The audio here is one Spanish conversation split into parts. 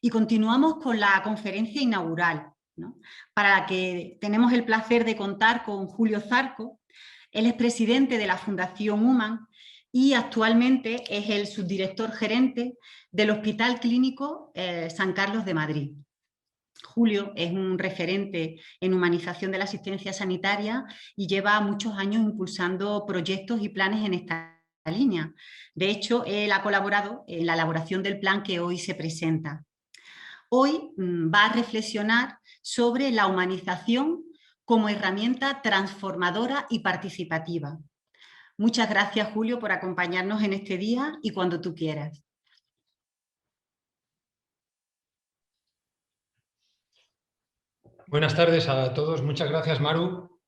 Y continuamos con la conferencia inaugural, ¿no?, para la que tenemos el placer de contar con Julio Zarco. Él es presidente de la Fundación Human y actualmente es el subdirector gerente del Hospital Clínico San Carlos de Madrid. Julio es un referente en humanización de la asistencia sanitaria y lleva muchos años impulsando proyectos y planes en esta línea. De hecho, él ha colaborado en la elaboración del plan que hoy se presenta. Hoy va a reflexionar sobre la humanización como herramienta transformadora y participativa. Muchas gracias, Julio, por acompañarnos en este día y cuando tú quieras. Buenas tardes a todos. Muchas gracias, Maru.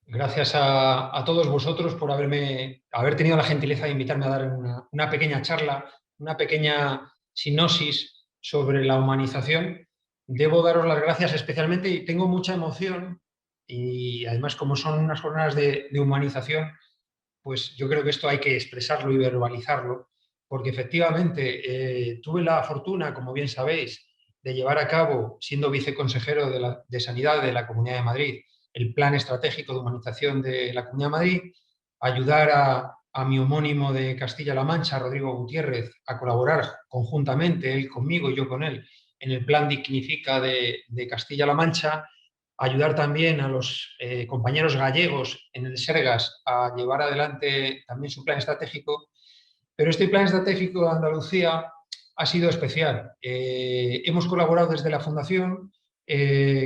Gracias a todos vosotros por haber tenido la gentileza de invitarme a dar una pequeña charla, una pequeña sinopsis sobre la humanización. Debo daros las gracias especialmente y tengo mucha emoción y además como son unas jornadas de humanización, pues yo creo que esto hay que expresarlo y verbalizarlo, porque efectivamente tuve la fortuna, como bien sabéis, de llevar a cabo, siendo viceconsejero de Sanidad de la Comunidad de Madrid, el Plan Estratégico de Humanización de la Comunidad de Madrid, ayudar a mi homónimo de Castilla-La Mancha, Rodrigo Gutiérrez, a colaborar conjuntamente, él conmigo y yo con él, en el Plan Dignifica de Castilla-La Mancha, ayudar también a los compañeros gallegos en el Sergas a llevar adelante también su plan estratégico, pero este plan estratégico de Andalucía ha sido especial. Hemos colaborado desde la Fundación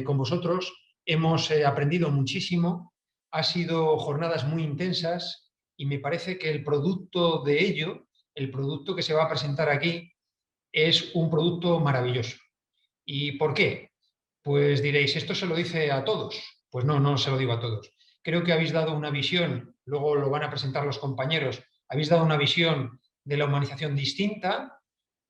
con vosotros, hemos aprendido muchísimo, ha sido jornadas muy intensas y me parece que el producto de ello, el producto que se va a presentar aquí, es un producto maravilloso. ¿Y por qué? Pues diréis, ¿esto se lo dice a todos? Pues no, no se lo digo a todos. Creo que habéis dado una visión, luego lo van a presentar los compañeros, habéis dado una visión de la humanización distinta,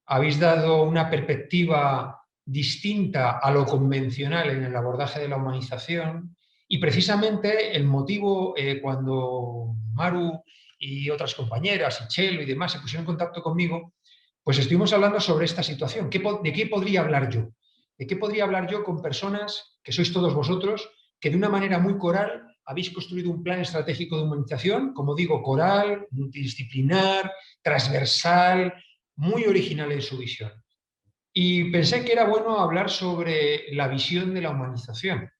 habéis dado una perspectiva distinta a lo convencional en el abordaje de la humanización y precisamente el motivo cuando Maru y otras compañeras, y Chelo y demás se pusieron en contacto conmigo, pues estuvimos hablando sobre esta situación. ¿De qué podría hablar yo? ¿De qué podría hablar yo con personas, que sois todos vosotros, que de una manera muy coral habéis construido un plan estratégico de humanización, como digo, coral, multidisciplinar, transversal, muy original en su visión? Y pensé que era bueno hablar sobre la visión de la humanización.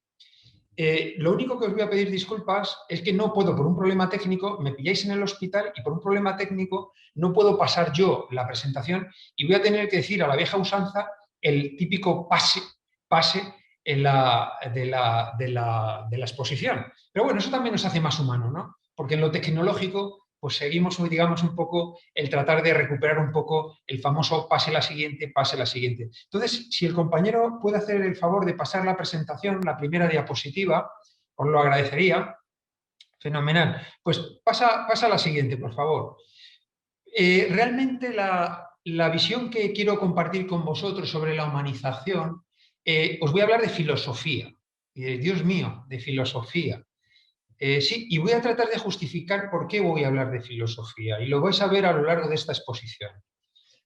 Lo único que os voy a pedir disculpas es que no puedo, por un problema técnico, me pilláis en el hospital y por un problema técnico no puedo pasar yo la presentación y voy a tener que decir a la vieja usanza el típico pase de la exposición. Pero bueno, eso también nos hace más humanos, ¿no? Porque en lo tecnológico pues seguimos, digamos, un poco el tratar de recuperar un poco el famoso pase la siguiente, pase la siguiente. Entonces, si el compañero puede hacer el favor de pasar la presentación, la primera diapositiva, os lo agradecería. Fenomenal. Pues pasa a la siguiente, por favor. Realmente la visión que quiero compartir con vosotros sobre la humanización, os voy a hablar de filosofía. Y Dios mío, de filosofía. Sí, y voy a tratar de justificar por qué voy a hablar de filosofía, y lo vais a ver a lo largo de esta exposición.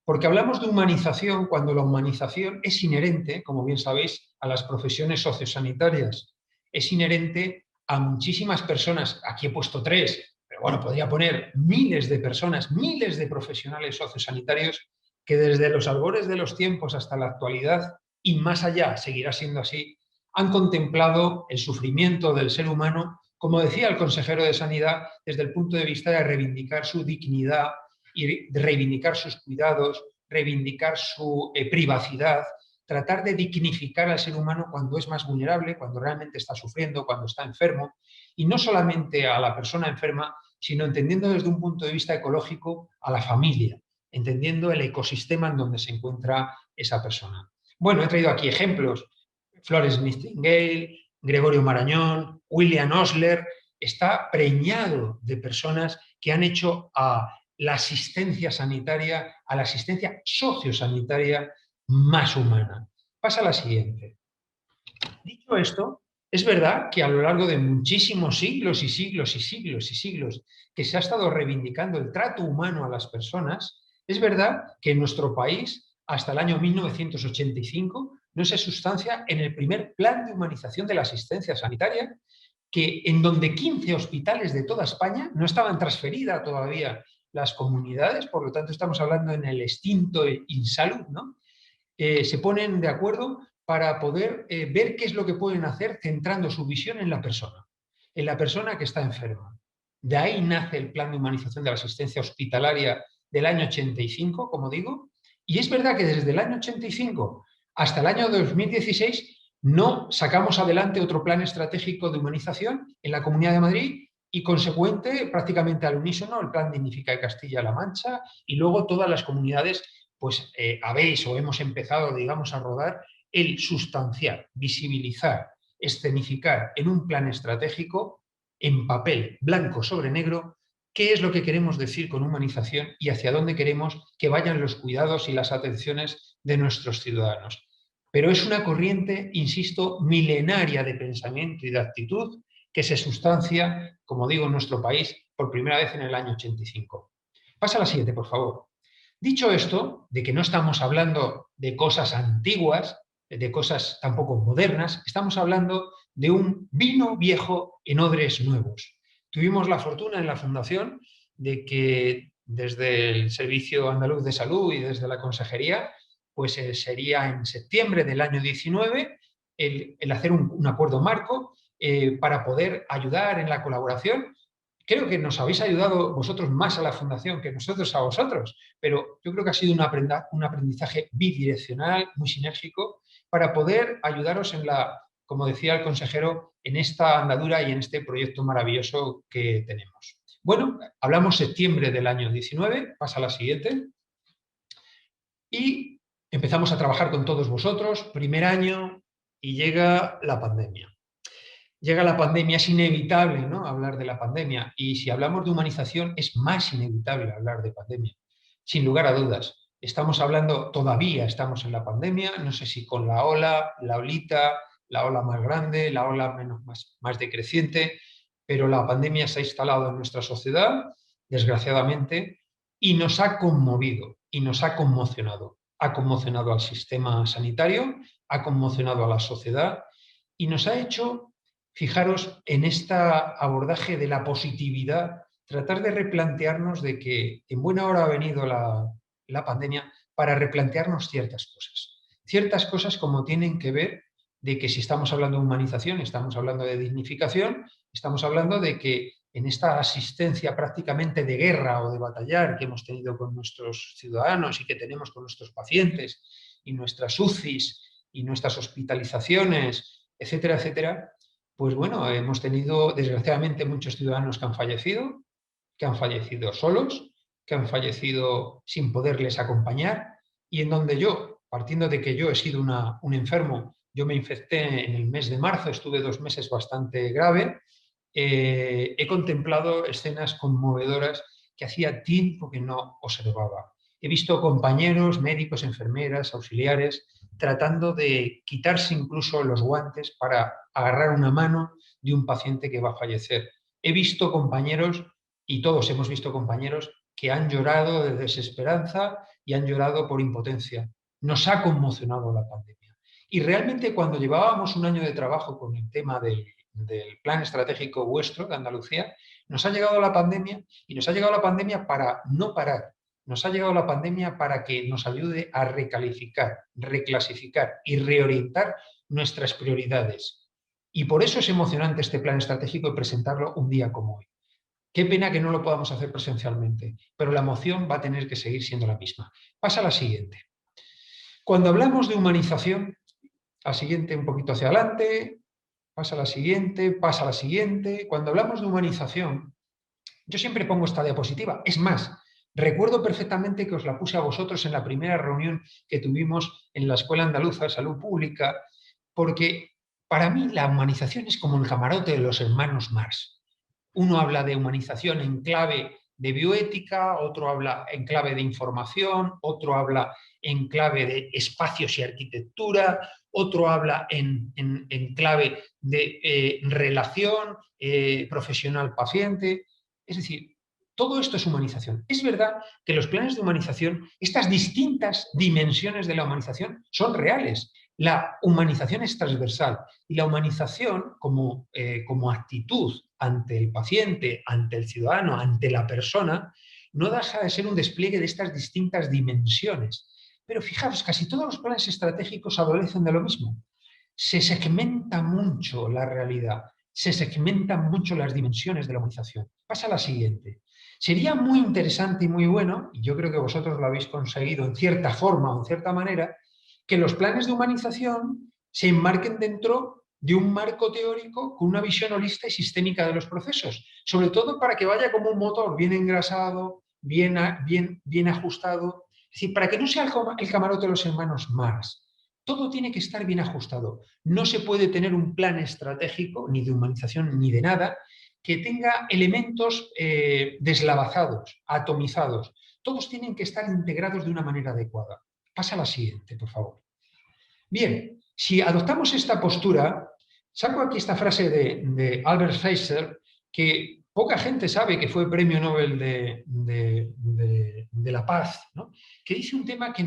Porque hablamos de humanización cuando la humanización es inherente, como bien sabéis, a las profesiones sociosanitarias. Es inherente a muchísimas personas. Aquí he puesto 3, pero bueno, podría poner miles de personas, miles de profesionales sociosanitarios que desde los albores de los tiempos hasta la actualidad y más allá, seguirá siendo así, han contemplado el sufrimiento del ser humano, como decía el consejero de Sanidad, desde el punto de vista de reivindicar su dignidad y de reivindicar sus cuidados, reivindicar su privacidad, tratar de dignificar al ser humano cuando es más vulnerable, cuando realmente está sufriendo, cuando está enfermo, y no solamente a la persona enferma, sino entendiendo desde un punto de vista ecológico a la familia, entendiendo el ecosistema en donde se encuentra esa persona. Bueno, he traído aquí ejemplos. Florence Nightingale, Gregorio Marañón, William Osler. Está preñado de personas que han hecho a la asistencia sanitaria, a la asistencia sociosanitaria más humana. Pasa a la siguiente. Dicho esto, es verdad que a lo largo de muchísimos siglos y siglos y siglos y siglos que se ha estado reivindicando el trato humano a las personas, es verdad que en nuestro país hasta el año 1985 no se sustancia en el primer plan de humanización de la asistencia sanitaria, en donde 15 hospitales de toda España no estaban transferidas todavía las comunidades, por lo tanto estamos hablando en el extinto INSALUD, ¿no? Se ponen de acuerdo para poder ver qué es lo que pueden hacer centrando su visión en la persona que está enferma. De ahí nace el Plan de Humanización de la Asistencia Hospitalaria del año 85, como digo, y es verdad que desde el año 85 hasta el año 2016 no sacamos adelante otro plan estratégico de humanización en la Comunidad de Madrid y consecuente, prácticamente al unísono, el Plan Dignifica de Castilla-La Mancha y luego todas las comunidades pues habéis o hemos empezado, digamos, a rodar el sustanciar, visibilizar, escenificar en un plan estratégico, en papel, blanco sobre negro, qué es lo que queremos decir con humanización y hacia dónde queremos que vayan los cuidados y las atenciones de nuestros ciudadanos. Pero es una corriente, insisto, milenaria de pensamiento y de actitud que se sustancia, como digo, en nuestro país por primera vez en el año 85. Pasa a la siguiente, por favor. Dicho esto, de que no estamos hablando de cosas antiguas, de cosas tampoco modernas, estamos hablando de un vino viejo en odres nuevos. Tuvimos la fortuna en la Fundación de que desde el Servicio Andaluz de Salud y desde la Consejería, pues sería en septiembre del año 19 el hacer un acuerdo marco para poder ayudar en la colaboración. Creo que nos habéis ayudado vosotros más a la Fundación que nosotros a vosotros, pero yo creo que ha sido un aprendizaje bidireccional, muy sinérgico, para poder ayudaros como decía el consejero, en esta andadura y en este proyecto maravilloso que tenemos. Bueno, hablamos septiembre del año 19, pasa a la siguiente, y empezamos a trabajar con todos vosotros, primer año, y llega la pandemia. Llega la pandemia, es inevitable, ¿no?, hablar de la pandemia, y si hablamos de humanización es más inevitable hablar de pandemia, sin lugar a dudas. Todavía estamos en la pandemia, no sé si con la olita, la ola más grande, la ola más decreciente, pero la pandemia se ha instalado en nuestra sociedad, desgraciadamente, y nos ha conmovido y nos ha conmocionado. Ha conmocionado al sistema sanitario, ha conmocionado a la sociedad y nos ha hecho, fijaros, en este abordaje de la positividad, tratar de replantearnos de que en buena hora ha venido la pandemia para replantearnos ciertas cosas como tienen que ver de que si estamos hablando de humanización, estamos hablando de dignificación, estamos hablando de que en esta asistencia prácticamente de guerra o de batallar que hemos tenido con nuestros ciudadanos y que tenemos con nuestros pacientes y nuestras UCIs y nuestras hospitalizaciones, etcétera, etcétera, pues bueno, hemos tenido desgraciadamente muchos ciudadanos que han fallecido solos, que han fallecido sin poderles acompañar y en donde yo, partiendo de que yo he sido un enfermo, yo me infecté en el mes de marzo, estuve 2 meses bastante grave, he contemplado escenas conmovedoras que hacía tiempo que no observaba. He visto compañeros, médicos, enfermeras, auxiliares, tratando de quitarse incluso los guantes para agarrar una mano de un paciente que va a fallecer. He visto compañeros, y todos hemos visto compañeros, que han llorado de desesperanza y han llorado por impotencia. Nos ha conmocionado la pandemia. Y realmente cuando llevábamos un año de trabajo con el tema del plan estratégico vuestro de Andalucía, nos ha llegado la pandemia y nos ha llegado la pandemia para no parar. Nos ha llegado la pandemia para que nos ayude a recalificar, reclasificar y reorientar nuestras prioridades. Y por eso es emocionante este plan estratégico y presentarlo un día como hoy. Qué pena que no lo podamos hacer presencialmente, pero la emoción va a tener que seguir siendo la misma. Pasa a la siguiente. Cuando hablamos de humanización, la siguiente un poquito hacia adelante, pasa a la siguiente, pasa a la siguiente. Cuando hablamos de humanización, yo siempre pongo esta diapositiva. Es más, recuerdo perfectamente que os la puse a vosotros en la primera reunión que tuvimos en la Escuela Andaluza de Salud Pública, porque para mí la humanización es como el camarote de los hermanos Marx. Uno habla de humanización en clave de bioética, otro habla en clave de información, otro habla en clave de espacios y arquitectura, otro habla en clave de relación profesional-paciente. Es decir, Todo esto es humanización. Es verdad que los planes de humanización, estas distintas dimensiones de la humanización son reales. La humanización es transversal y la humanización como actitud ante el paciente, ante el ciudadano, ante la persona, no deja de ser un despliegue de estas distintas dimensiones. Pero fijaros, casi todos los planes estratégicos adolecen de lo mismo. Se segmenta mucho la realidad, se segmentan mucho las dimensiones de la humanización. Pasa a la siguiente. Sería muy interesante y muy bueno, y yo creo que vosotros lo habéis conseguido en cierta forma o en cierta manera, que los planes de humanización se enmarquen dentro de un marco teórico con una visión holística y sistémica de los procesos, sobre todo para que vaya como un motor bien engrasado, bien ajustado, es decir, para que no sea el camarote de los hermanos Marx. Todo tiene que estar bien ajustado. No se puede tener un plan estratégico, ni de humanización, ni de nada, que tenga elementos deslavazados, atomizados. Todos tienen que estar integrados de una manera adecuada. Pasa a la siguiente, por favor. Bien, si adoptamos esta postura, saco aquí esta frase de Albert Schweitzer, que poca gente sabe que fue Premio Nobel de la Paz, ¿no? Que dice un tema que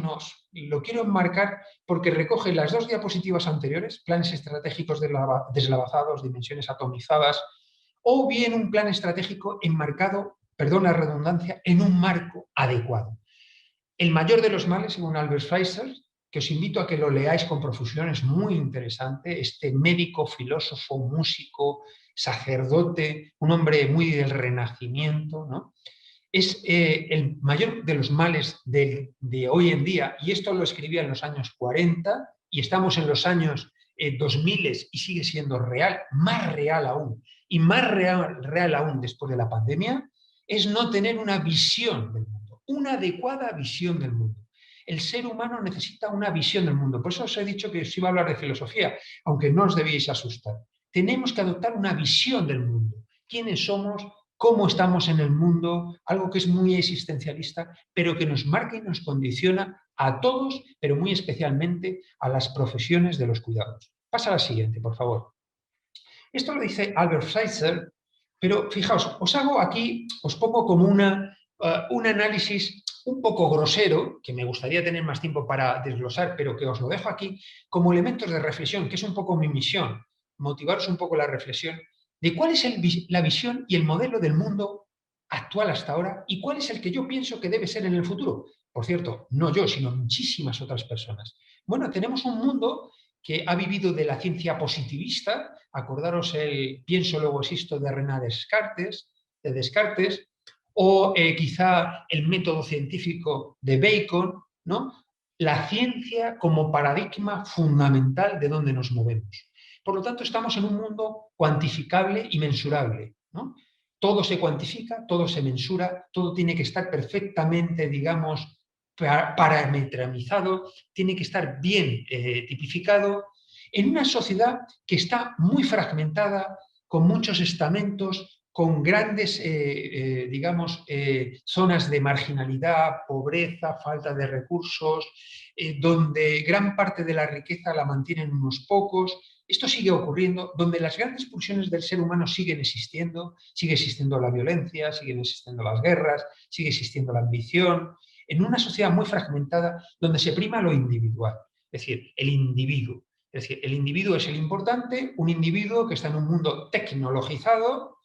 lo quiero enmarcar porque recoge las dos diapositivas anteriores, planes estratégicos deslavazados, dimensiones atomizadas, o bien un plan estratégico enmarcado, perdón la redundancia, en un marco adecuado. El mayor de los males, según Albert Schweitzer, que os invito a que lo leáis con profusión, es muy interesante, este médico, filósofo, músico, sacerdote, un hombre muy del Renacimiento, ¿no? Es el mayor de los males de hoy en día, y esto lo escribía en los años 40, y estamos en los años 2000 y sigue siendo real, más real aún, y más real aún después de la pandemia, es no tener una visión del mundo, una adecuada visión del mundo. El ser humano necesita una visión del mundo. Por eso os he dicho que os iba a hablar de filosofía, aunque no os debíais asustar. Tenemos que adoptar una visión del mundo. ¿Quiénes somos? ¿Cómo estamos en el mundo? Algo que es muy existencialista, pero que nos marca y nos condiciona a todos, pero muy especialmente a las profesiones de los cuidados. Pasa a la siguiente, por favor. Esto lo dice Albert Schweitzer, pero fijaos, os pongo como un análisis un poco grosero, que me gustaría tener más tiempo para desglosar, pero que os lo dejo aquí, como elementos de reflexión, que es un poco mi misión, motivaros un poco la reflexión de cuál es la visión y el modelo del mundo actual hasta ahora y cuál es el que yo pienso que debe ser en el futuro. Por cierto, no yo, sino muchísimas otras personas. Bueno, tenemos un mundo que ha vivido de la ciencia positivista, acordaros el pienso luego existo de René Descartes, o quizá el método científico de Bacon, ¿no? La ciencia como paradigma fundamental de donde nos movemos. Por lo tanto, estamos en un mundo cuantificable y mensurable, ¿no? Todo se cuantifica, todo se mensura, todo tiene que estar perfectamente, digamos, parametrizado, tiene que estar bien tipificado, en una sociedad que está muy fragmentada, con muchos estamentos, con grandes, zonas de marginalidad, pobreza, falta de recursos, donde gran parte de la riqueza la mantienen unos pocos. Esto sigue ocurriendo, donde las grandes pulsiones del ser humano siguen existiendo, sigue existiendo la violencia, siguen existiendo las guerras, sigue existiendo la ambición, en una sociedad muy fragmentada donde se prima lo individual, es decir, el individuo. Es decir, el individuo es el importante, un individuo que está en un mundo tecnologizado,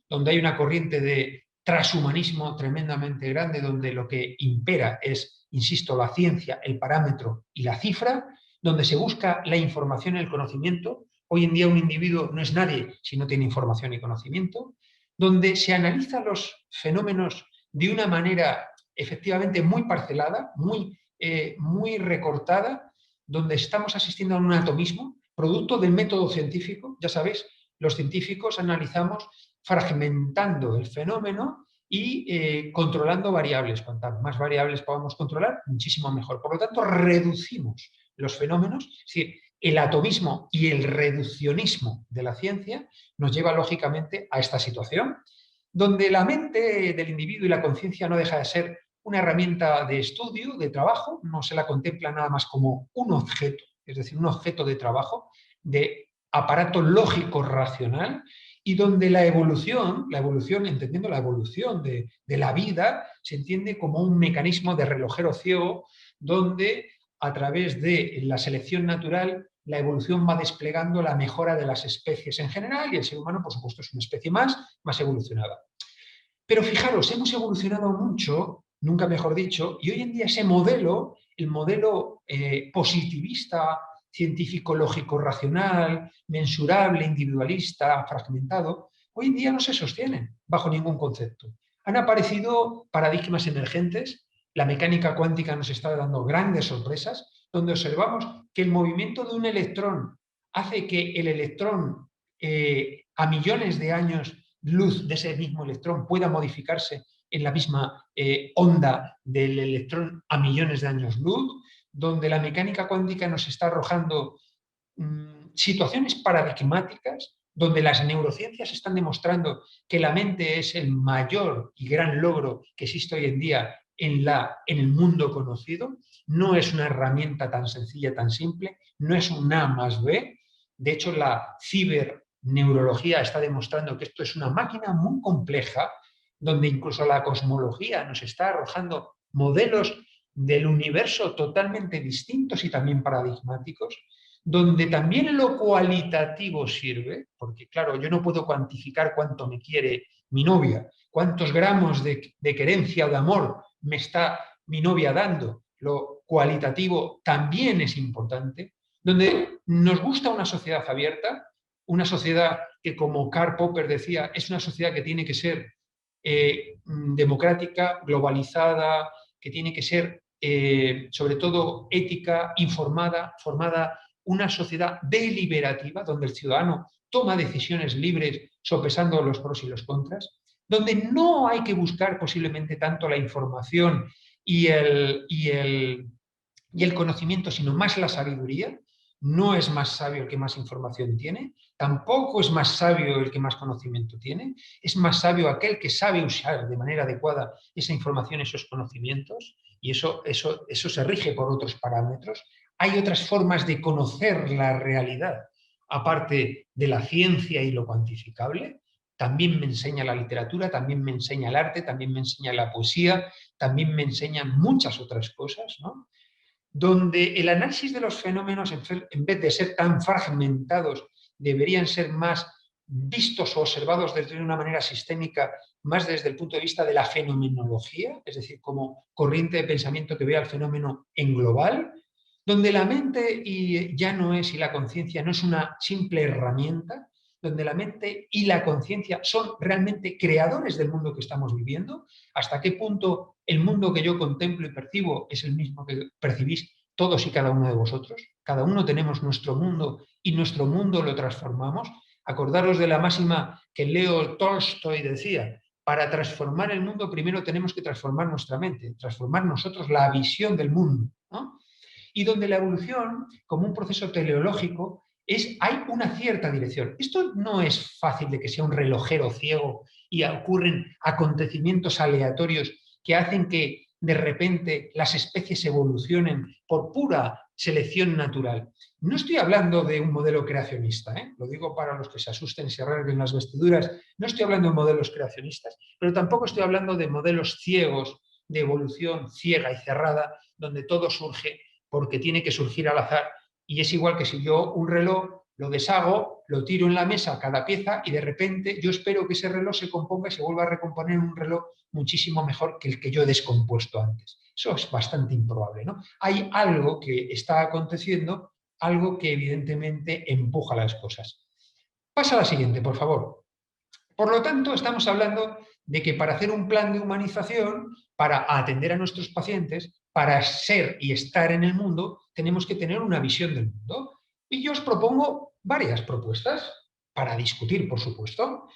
donde hay una corriente de transhumanismo tremendamente grande, donde lo que impera es, insisto, la ciencia, el parámetro y la cifra, donde se busca la información y el conocimiento. Hoy en día un individuo no es nadie si no tiene información y conocimiento, donde se analizan los fenómenos de una manera efectivamente muy parcelada, muy recortada, donde estamos asistiendo a un atomismo, producto del método científico. Ya sabéis, los científicos analizamos fragmentando el fenómeno y controlando variables. Cuantas más variables podamos controlar, muchísimo mejor. Por lo tanto, reducimos los fenómenos, es decir, el atomismo y el reduccionismo de la ciencia nos lleva lógicamente a esta situación, donde la mente del individuo y la conciencia no deja de ser una herramienta de estudio, de trabajo, no se la contempla nada más como un objeto, es decir, un objeto de trabajo, de aparato lógico racional, y donde la evolución, entendiendo la evolución de la vida, se entiende como un mecanismo de relojero ciego, donde a través de la selección natural la evolución va desplegando la mejora de las especies en general y el ser humano, por supuesto, es una especie más evolucionada. Pero fijaros, hemos evolucionado mucho, nunca mejor dicho, y hoy en día ese modelo, el modelo positivista, científico, lógico, racional, mensurable, individualista, fragmentado, hoy en día no se sostienen bajo ningún concepto. Han aparecido paradigmas emergentes, la mecánica cuántica nos está dando grandes sorpresas, donde observamos que el movimiento de un electrón hace que el electrón a millones de años luz de ese mismo electrón pueda modificarse en la misma onda del electrón a millones de años luz, donde la mecánica cuántica nos está arrojando situaciones paradigmáticas, donde las neurociencias están demostrando que la mente es el mayor y gran logro que existe hoy en día en el mundo conocido. No es una herramienta tan sencilla, tan simple, no es un A más B. De hecho, la ciberneurología está demostrando que esto es una máquina muy compleja, donde incluso la cosmología nos está arrojando modelos del universo totalmente distintos y también paradigmáticos, donde también lo cualitativo sirve, porque claro, yo no puedo cuantificar cuánto me quiere mi novia, cuántos gramos de querencia o de amor me está mi novia dando. Lo cualitativo también es importante, donde nos gusta una sociedad abierta, una sociedad que, como Karl Popper decía, es una sociedad que tiene que ser democrática, globalizada, que tiene que ser sobre todo ética, informada, formada, una sociedad deliberativa, donde el ciudadano toma decisiones libres sopesando los pros y los contras, donde no hay que buscar posiblemente tanto la información y el conocimiento, sino más la sabiduría. No es más sabio el que más información tiene, tampoco es más sabio el que más conocimiento tiene, es más sabio aquel que sabe usar de manera adecuada esa información, esos conocimientos, y eso se rige por otros parámetros. Hay otras formas de conocer la realidad, aparte de la ciencia y lo cuantificable. También me enseña la literatura, también me enseña el arte, también me enseña la poesía, también me enseñan muchas otras cosas, ¿no? Donde el análisis de los fenómenos, en vez de ser tan fragmentados, deberían ser más vistos o observados desde una manera sistémica, más desde el punto de vista de la fenomenología, es decir, como corriente de pensamiento que vea el fenómeno en global, donde la mente ya no es, y la conciencia no es una simple herramienta, donde la mente y la conciencia son realmente creadores del mundo que estamos viviendo. ¿Hasta qué punto el mundo que yo contemplo y percibo es el mismo que percibís todos y cada uno de vosotros? Cada uno tenemos nuestro mundo y nuestro mundo lo transformamos. Acordaros de la máxima que Leo Tolstoy decía: para transformar el mundo primero tenemos que transformar nuestra mente, transformar nosotros la visión del mundo, ¿no? Y donde la evolución, como un proceso teleológico, hay una cierta dirección. Esto no es fácil de que sea un relojero ciego y ocurren acontecimientos aleatorios que hacen que de repente las especies evolucionen por pura selección natural. No estoy hablando de un modelo creacionista, lo digo para los que se asusten y se rasguen las vestiduras, no estoy hablando de modelos creacionistas, pero tampoco estoy hablando de modelos ciegos, de evolución ciega y cerrada, donde todo surge porque tiene que surgir al azar. Y es igual que si yo un reloj lo deshago, lo tiro en la mesa cada pieza y de repente yo espero que ese reloj se componga y se vuelva a recomponer en un reloj muchísimo mejor que el que yo he descompuesto antes. Eso es bastante improbable, ¿no? Hay algo que está aconteciendo, algo que evidentemente empuja las cosas. Pasa a la siguiente, por favor. Por lo tanto, estamos hablando de que para hacer un plan de humanización, para atender a nuestros pacientes, para ser y estar en el mundo, tenemos que tener una visión del mundo. Y yo os propongo varias propuestas para discutir, por supuesto.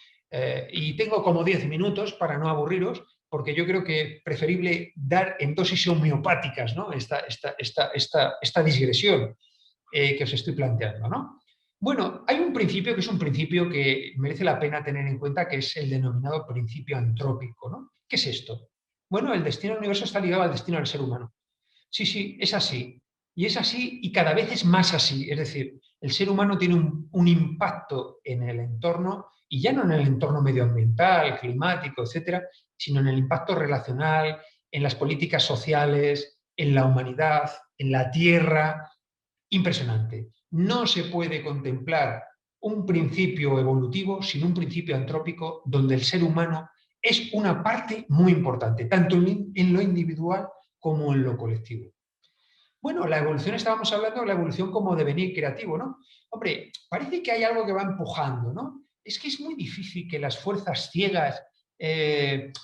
Y tengo como 10 minutos para no aburriros, porque yo creo que es preferible dar en dosis homeopáticas, ¿no? esta digresión que os estoy planteando, ¿no? Bueno, hay un principio que es un principio que merece la pena tener en cuenta, que es el denominado principio antrópico, ¿no? ¿Qué es esto? Bueno, el destino del universo está ligado al destino del ser humano. Sí, es así. Y es así y cada vez es más así. Es decir, el ser humano tiene un impacto en el entorno y ya no en el entorno medioambiental, climático, etcétera, sino en el impacto relacional, en las políticas sociales, en la humanidad, en la tierra. Impresionante. No se puede contemplar un principio evolutivo sin un principio antrópico donde el ser humano es una parte muy importante, tanto en lo individual como en lo colectivo. Bueno, la evolución, estábamos hablando de la evolución como devenir creativo, ¿no? Hombre, parece que hay algo que va empujando, ¿no? Es que es muy difícil que las fuerzas ciegas,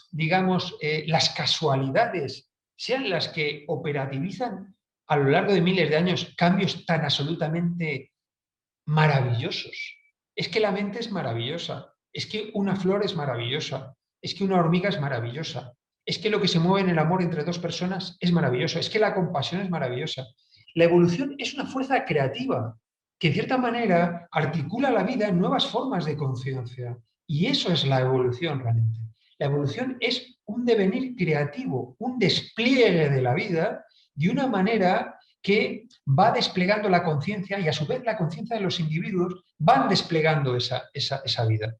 digamos, las casualidades, sean las que operativizan a lo largo de miles de años cambios tan absolutamente maravillosos. Es que la mente es maravillosa, es que una flor es maravillosa, es que una hormiga es maravillosa, es que lo que se mueve en el amor entre dos personas es maravilloso, es que la compasión es maravillosa. La evolución es una fuerza creativa que en cierta manera articula la vida en nuevas formas de conciencia. Y eso es la evolución realmente. La evolución es un devenir creativo, un despliegue de la vida de una manera que va desplegando la conciencia y a su vez la conciencia de los individuos van desplegando esa vida.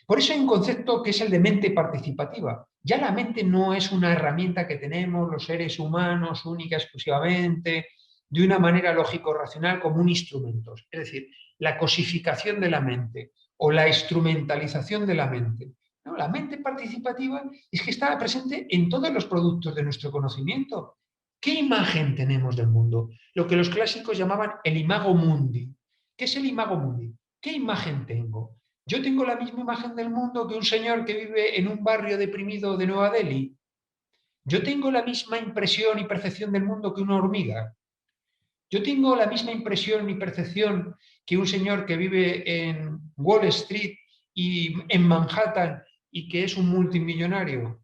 Por eso hay un concepto que es el de mente participativa. Ya la mente no es una herramienta que tenemos los seres humanos única, exclusivamente, de una manera lógico-racional como un instrumento. Es decir, la cosificación de la mente o la instrumentalización de la mente. No, la mente participativa es que está presente en todos los productos de nuestro conocimiento. ¿Qué imagen tenemos del mundo? Lo que los clásicos llamaban el imago mundi. ¿Qué es el imago mundi? ¿Qué imagen tengo? Yo tengo la misma imagen del mundo que un señor que vive en un barrio deprimido de Nueva Delhi. Yo tengo la misma impresión y percepción del mundo que una hormiga. Yo tengo la misma impresión y percepción que un señor que vive en Wall Street y en Manhattan y que es un multimillonario.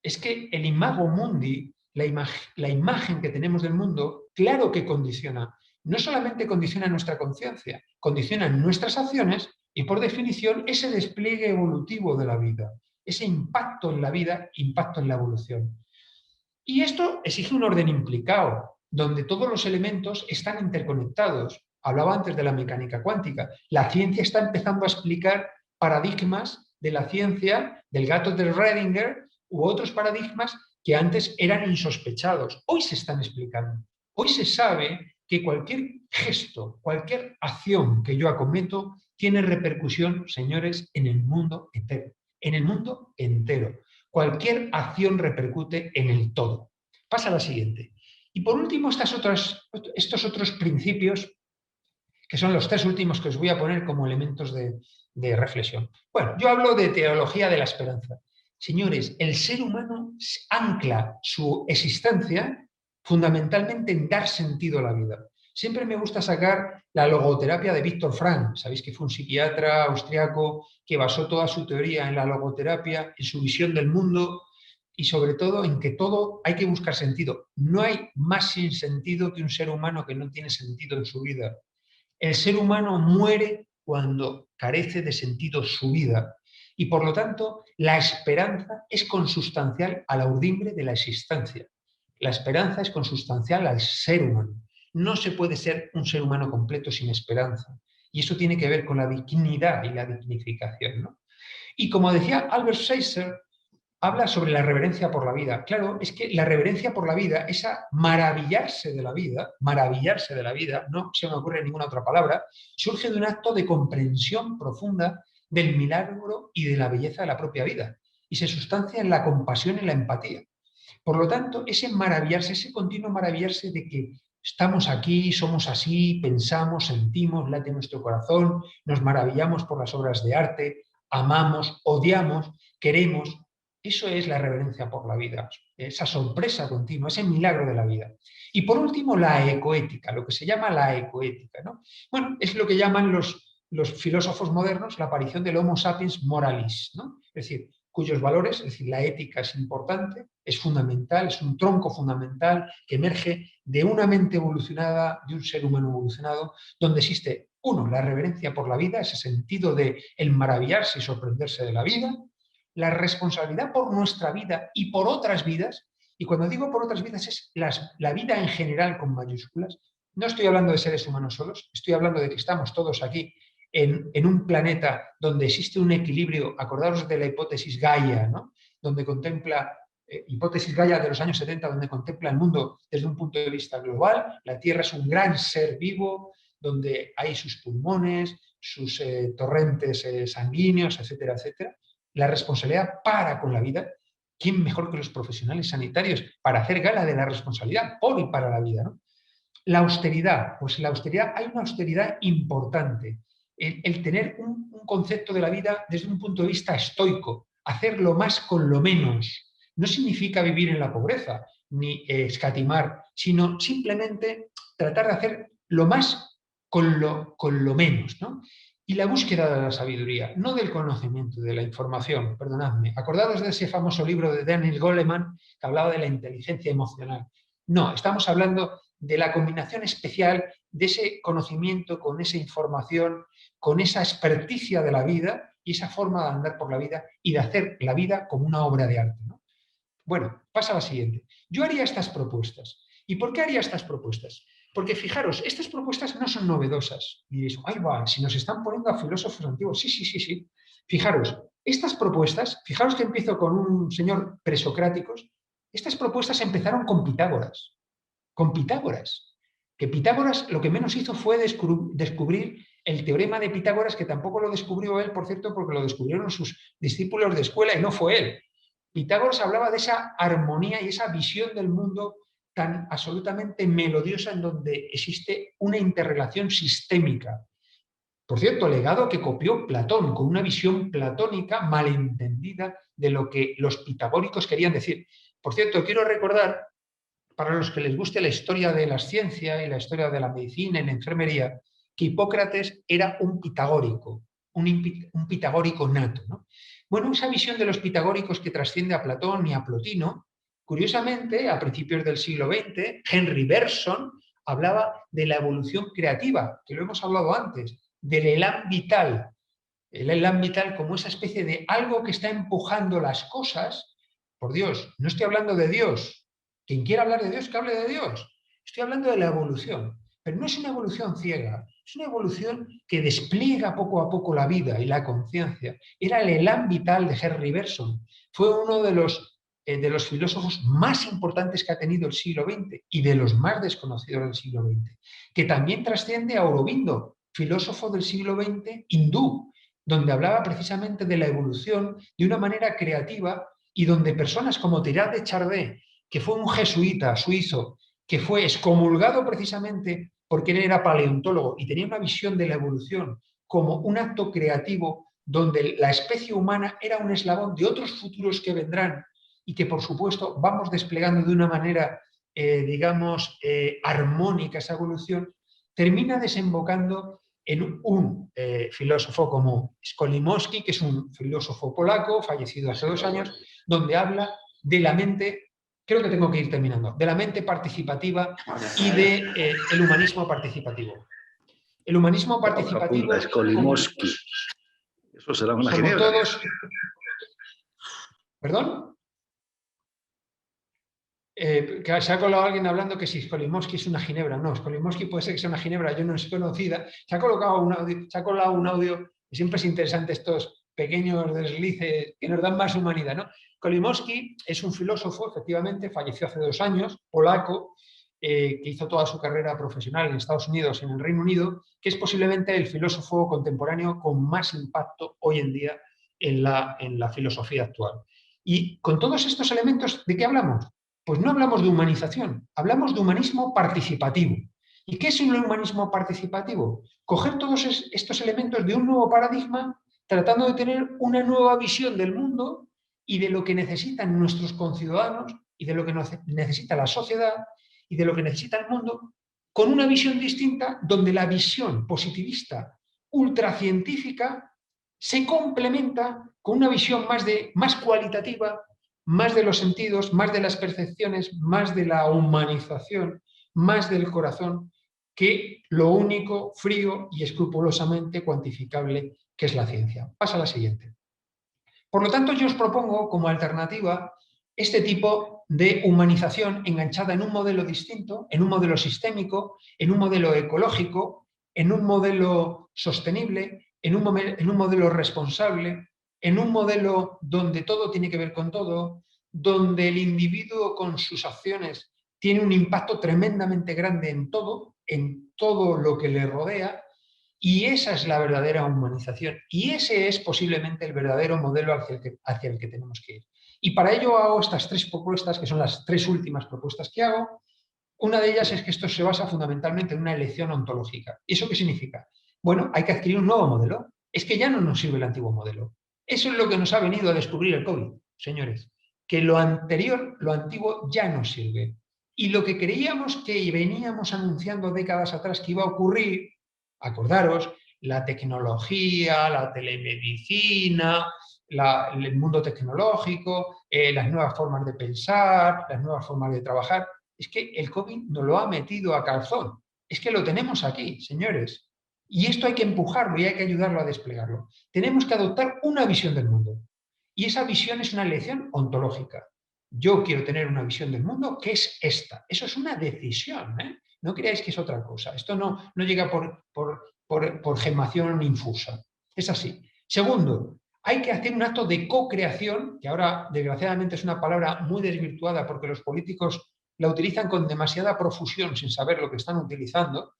Es que el imago mundi, la imagen que tenemos del mundo, claro que condiciona. No solamente condiciona nuestra conciencia, condiciona nuestras acciones y, por definición, ese despliegue evolutivo de la vida, ese impacto en la vida, impacto en la evolución. Y esto exige un orden implicado, donde todos los elementos están interconectados. Hablaba antes de la mecánica cuántica. La ciencia está empezando a explicar paradigmas de la ciencia, del gato de Schrödinger, u otros paradigmas que antes eran insospechados. Hoy se están explicando. Hoy se sabe que cualquier gesto, cualquier acción que yo acometo tiene repercusión, señores, en el mundo entero. En el mundo entero. Cualquier acción repercute en el todo. Pasa a la siguiente. Y por último, estos otros principios, que son los tres últimos que os voy a poner como elementos de reflexión. Bueno, yo hablo de teología de la esperanza. Señores, el ser humano ancla su existencia fundamentalmente en dar sentido a la vida. Siempre me gusta sacar la logoterapia de Viktor Frankl. Sabéis que fue un psiquiatra austriaco que basó toda su teoría en la logoterapia, en su visión del mundo y sobre todo en que todo hay que buscar sentido. No hay más sin sentido que un ser humano que no tiene sentido en su vida. El ser humano muere cuando carece de sentido su vida y por lo tanto la esperanza es consustancial a la urdimbre de la existencia. La esperanza es consustancial al ser humano. No se puede ser un ser humano completo sin esperanza. Y eso tiene que ver con la dignidad y la dignificación, ¿no? Y como decía Albert Schweitzer, habla sobre la reverencia por la vida. Claro, es que la reverencia por la vida, esa maravillarse de la vida, no se me ocurre ninguna otra palabra, surge de un acto de comprensión profunda del milagro y de la belleza de la propia vida y se sustancia en la compasión y la empatía. Por lo tanto, ese maravillarse, ese continuo maravillarse de que estamos aquí, somos así, pensamos, sentimos, late nuestro corazón, nos maravillamos por las obras de arte, amamos, odiamos, queremos. Eso es la reverencia por la vida, esa sorpresa continua, ese milagro de la vida. Y por último, la ecoética, lo que se llama la ecoética, ¿no? Bueno, es lo que llaman los filósofos modernos la aparición del Homo sapiens moralis, ¿no? Es decir, cuyos valores, es decir, la ética es importante, es fundamental, es un tronco fundamental que emerge de una mente evolucionada, de un ser humano evolucionado, donde existe, uno, la reverencia por la vida, ese sentido de el maravillarse y sorprenderse de la vida, la responsabilidad por nuestra vida y por otras vidas, y cuando digo por otras vidas es la vida en general con mayúsculas. No estoy hablando de seres humanos solos, estoy hablando de que estamos todos aquí en un planeta donde existe un equilibrio, acordaros de la hipótesis Gaia, ¿no? Donde contempla, hipótesis Gaia de los años 70, donde contempla el mundo desde un punto de vista global. La Tierra es un gran ser vivo, donde hay sus pulmones, sus torrentes sanguíneos, etcétera, etcétera. La responsabilidad para con la vida. ¿Quién mejor que los profesionales sanitarios para hacer gala de la responsabilidad por y para la vida, ¿no? La austeridad, pues la austeridad, hay una austeridad importante. El tener un concepto de la vida desde un punto de vista estoico, hacer lo más con lo menos. No significa vivir en la pobreza, ni escatimar, sino simplemente tratar de hacer lo más con lo menos, ¿no? Y la búsqueda de la sabiduría, no del conocimiento, de la información, perdonadme. Acordados de ese famoso libro de Daniel Goleman que hablaba de la inteligencia emocional. No, estamos hablando de la combinación especial de ese conocimiento con esa información, con esa experticia de la vida y esa forma de andar por la vida y de hacer la vida como una obra de arte, ¿no? Bueno, pasa a la siguiente. Yo haría estas propuestas. ¿Y por qué haría estas propuestas? Porque fijaros, estas propuestas no son novedosas. Y diréis, ahí va, si nos están poniendo a filósofos antiguos. Sí, sí, sí, sí. Fijaros, estas propuestas, fijaros que empiezo con un señor presocráticos, estas propuestas empezaron con Pitágoras. Con Pitágoras. Que Pitágoras lo que menos hizo fue descubrir el teorema de Pitágoras, que tampoco lo descubrió él, por cierto, porque lo descubrieron sus discípulos de escuela y no fue él. Pitágoras hablaba de esa armonía y esa visión del mundo tan absolutamente melodiosa en donde existe una interrelación sistémica. Por cierto, legado que copió Platón, con una visión platónica malentendida de lo que los pitagóricos querían decir. Por cierto, quiero recordar, para los que les guste la historia de la ciencia y la historia de la medicina y la enfermería, que Hipócrates era un pitagórico, un pitagórico nato, ¿no? Bueno, esa visión de los pitagóricos que trasciende a Platón y a Plotino, curiosamente, a principios del siglo XX, Henry Bergson hablaba de la evolución creativa, que lo hemos hablado antes, del elan vital. El elan vital como esa especie de algo que está empujando las cosas. Por Dios, no estoy hablando de Dios. Quien quiera hablar de Dios, que hable de Dios. Estoy hablando de la evolución. Pero no es una evolución ciega, es una evolución que despliega poco a poco la vida y la conciencia. Era el elan vital de Henry Bergson. Fue uno de los filósofos más importantes que ha tenido el siglo XX y de los más desconocidos del siglo XX, que también trasciende a Aurobindo, filósofo del siglo XX hindú, donde hablaba precisamente de la evolución de una manera creativa y donde personas como Teilhard de Chardin, que fue un jesuita suizo, que fue excomulgado precisamente porque él era paleontólogo y tenía una visión de la evolución como un acto creativo donde la especie humana era un eslabón de otros futuros que vendrán y que, por supuesto, vamos desplegando de una manera, armónica esa evolución, termina desembocando en un filósofo como Skolimowski, que es un filósofo polaco, fallecido hace 2 años, donde habla de la mente, creo que tengo que ir terminando, de la mente participativa y del humanismo participativo. El humanismo participativo... Skolimowski. Eso será una ginebra. Todos... ¿Perdón? Que se ha colado alguien hablando que si Skolimowski es una ginebra. No, Skolimowski puede ser que sea una ginebra, yo no es conocida. Se ha colado un audio, y siempre es interesante estos pequeños deslices que nos dan más humanidad, ¿no? Skolimowski es un filósofo, efectivamente, falleció hace 2 años, polaco, que hizo toda su carrera profesional en Estados Unidos y en el Reino Unido, que es posiblemente el filósofo contemporáneo con más impacto hoy en día en la filosofía actual. Y con todos estos elementos, ¿de qué hablamos? Pues no hablamos de humanización, hablamos de humanismo participativo. ¿Y qué es el humanismo participativo? Coger todos estos elementos de un nuevo paradigma, tratando de tener una nueva visión del mundo y de lo que necesitan nuestros conciudadanos y de lo que necesita la sociedad y de lo que necesita el mundo, con una visión distinta donde la visión positivista ultracientífica se complementa con una visión más cualitativa, más de los sentidos, más de las percepciones, más de la humanización, más del corazón, que lo único frío y escrupulosamente cuantificable que es la ciencia. Pasa a la siguiente. Por lo tanto, yo os propongo como alternativa este tipo de humanización enganchada en un modelo distinto, en un modelo sistémico, en un modelo ecológico, en un modelo sostenible, en un modelo responsable, en un modelo donde todo tiene que ver con todo, donde el individuo con sus acciones tiene un impacto tremendamente grande en todo lo que le rodea, y esa es la verdadera humanización. Y ese es posiblemente el verdadero modelo hacia el que tenemos que ir. Y para ello hago estas 3 propuestas, que son las 3 últimas propuestas que hago. Una de ellas es que esto se basa fundamentalmente en una elección ontológica. ¿Y eso qué significa? Bueno, hay que adquirir un nuevo modelo. Es que ya no nos sirve el antiguo modelo. Eso es lo que nos ha venido a descubrir el COVID, señores. Que lo anterior, lo antiguo, ya no sirve. Y lo que creíamos que veníamos anunciando décadas atrás que iba a ocurrir, acordaros, la tecnología, la telemedicina, el mundo tecnológico, las nuevas formas de pensar, las nuevas formas de trabajar, es que el COVID nos lo ha metido a calzón. Es que lo tenemos aquí, señores. Y esto hay que empujarlo y hay que ayudarlo a desplegarlo. Tenemos que adoptar una visión del mundo. Y esa visión es una elección ontológica. Yo quiero tener una visión del mundo que es esta. Eso es una decisión, ¿eh? No creáis que es otra cosa. Esto no llega por gemación infusa. Es así. Segundo, hay que hacer un acto de co-creación, que ahora desgraciadamente es una palabra muy desvirtuada porque los políticos la utilizan con demasiada profusión sin saber lo que están utilizando.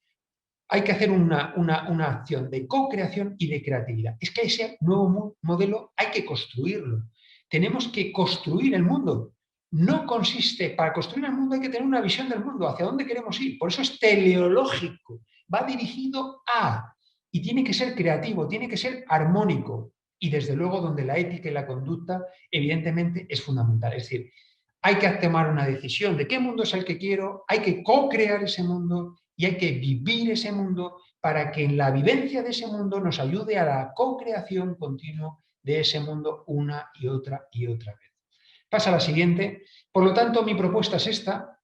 Hay que hacer una acción de co-creación y de creatividad. Es que ese nuevo modelo hay que construirlo. Tenemos que construir el mundo. No consiste, para construir el mundo hay que tener una visión del mundo, hacia dónde queremos ir. Por eso es teleológico, va dirigido a, y tiene que ser creativo, tiene que ser armónico. Y desde luego donde la ética y la conducta evidentemente es fundamental. Es decir, hay que tomar una decisión de qué mundo es el que quiero, hay que co-crear ese mundo y hay que vivir ese mundo para que en la vivencia de ese mundo nos ayude a la co-creación continua de ese mundo una y otra vez. Pasa a la siguiente. Por lo tanto, mi propuesta es esta.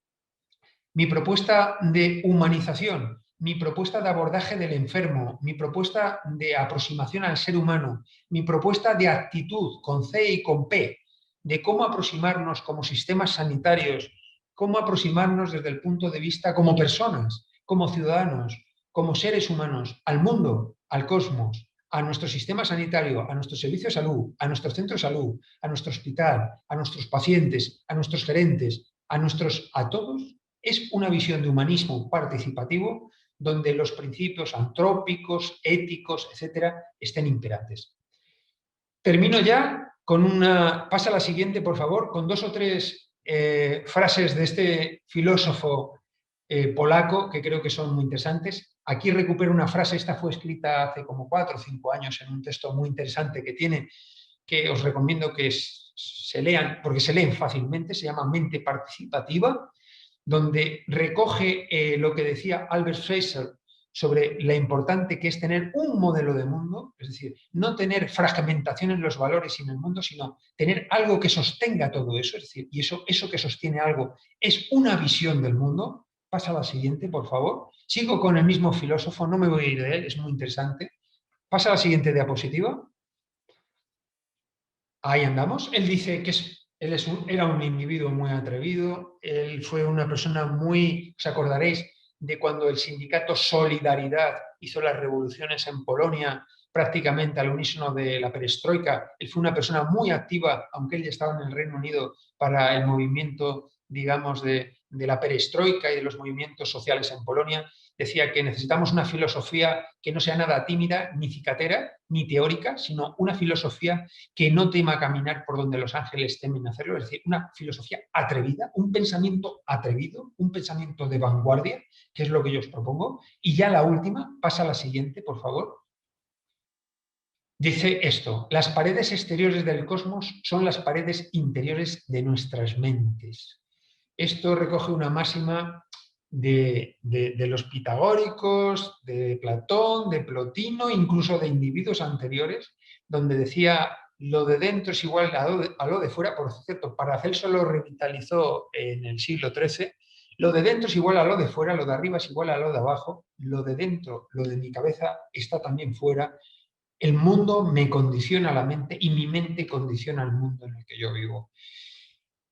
Mi propuesta de humanización, mi propuesta de abordaje del enfermo, mi propuesta de aproximación al ser humano, mi propuesta de actitud con C y con P, de cómo aproximarnos como sistemas sanitarios, cómo aproximarnos desde el punto de vista como personas, como ciudadanos, como seres humanos, al mundo, al cosmos, a nuestro sistema sanitario, a nuestro servicio de salud, a nuestro centro de salud, a nuestro hospital, a nuestros pacientes, a nuestros gerentes, a todos, es una visión de humanismo participativo donde los principios antrópicos, éticos, etcétera, estén imperantes. Termino ya con una... Pasa a la siguiente, por favor, con 2 o 3 frases de este filósofo polaco que creo que son muy interesantes. Aquí recupero una frase, esta fue escrita hace como 4 o 5 años en un texto muy interesante que tiene, que os recomiendo que se lean, porque se leen fácilmente, se llama Mente Participativa, donde recoge lo que decía Albert Schweitzer sobre lo importante que es tener un modelo de mundo, es decir, no tener fragmentación en los valores y en el mundo, sino tener algo que sostenga todo eso, es decir, y eso que sostiene algo es una visión del mundo. Pasa a la siguiente, por favor. Sigo con el mismo filósofo, no me voy a ir de él, es muy interesante. Pasa a la siguiente diapositiva. Ahí andamos. Él dice que era un individuo muy atrevido, él fue una persona muy, os acordaréis de cuando el sindicato Solidaridad hizo las revoluciones en Polonia prácticamente al unísono de la perestroika. Él fue una persona muy activa, aunque él ya estaba en el Reino Unido, para el movimiento, digamos, de la perestroika y de los movimientos sociales en Polonia. Decía que necesitamos una filosofía que no sea nada tímida, ni cicatera, ni teórica, sino una filosofía que no tema caminar por donde los ángeles temen hacerlo, es decir, una filosofía atrevida, un pensamiento atrevido, un pensamiento de vanguardia, que es lo que yo os propongo. Y ya la última, pasa a la siguiente, por favor. Dice esto: las paredes exteriores del cosmos son las paredes interiores de nuestras mentes. Esto recoge una máxima de los pitagóricos, de Platón, de Plotino, incluso de individuos anteriores, donde decía lo de dentro es igual a lo de fuera. Por cierto, Paracelso lo revitalizó en el siglo XIII. Lo de dentro es igual a lo de fuera, lo de arriba es igual a lo de abajo, lo de dentro, lo de mi cabeza está también fuera. El mundo me condiciona la mente y mi mente condiciona el mundo en el que yo vivo.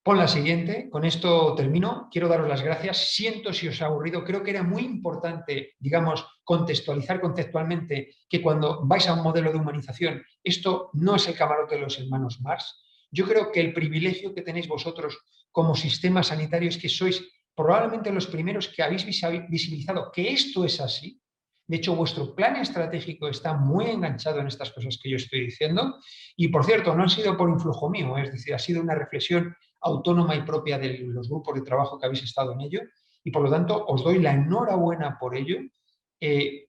Pon la siguiente, con esto termino. Quiero daros las gracias. Siento si os ha aburrido. Creo que era muy importante, digamos, contextualizar conceptualmente que cuando vais a un modelo de humanización, esto no es el camarote de los hermanos Marx. Yo creo que el privilegio que tenéis vosotros como sistema sanitario es que sois probablemente los primeros que habéis visibilizado que esto es así. De hecho, vuestro plan estratégico está muy enganchado en estas cosas que yo estoy diciendo. Y, por cierto, no ha sido por influjo mío, es decir, ha sido una reflexión autónoma y propia de los grupos de trabajo que habéis estado en ello, y por lo tanto os doy la enhorabuena por ello.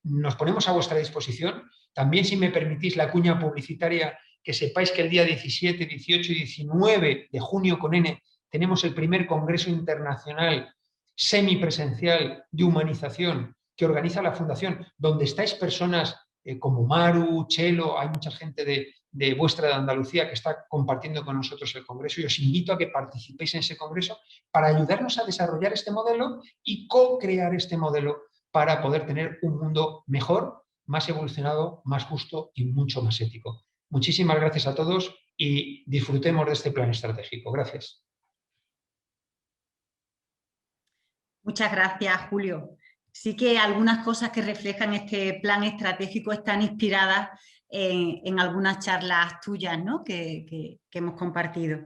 Nos ponemos a vuestra disposición. También, si me permitís la cuña publicitaria, que sepáis que el día 17, 18 y 19 de junio con N tenemos el primer Congreso Internacional semipresencial de humanización que organiza la Fundación, donde estáis personas como Maru, Chelo, hay mucha gente de vuestra de Andalucía que está compartiendo con nosotros el Congreso, y os invito a que participéis en ese Congreso para ayudarnos a desarrollar este modelo y co-crear este modelo para poder tener un mundo mejor, más evolucionado, más justo y mucho más ético. Muchísimas gracias a todos y disfrutemos de este plan estratégico. Gracias. Muchas gracias, Julio. Sí que algunas cosas que reflejan este plan estratégico están inspiradas en algunas charlas tuyas, ¿no?, que hemos compartido.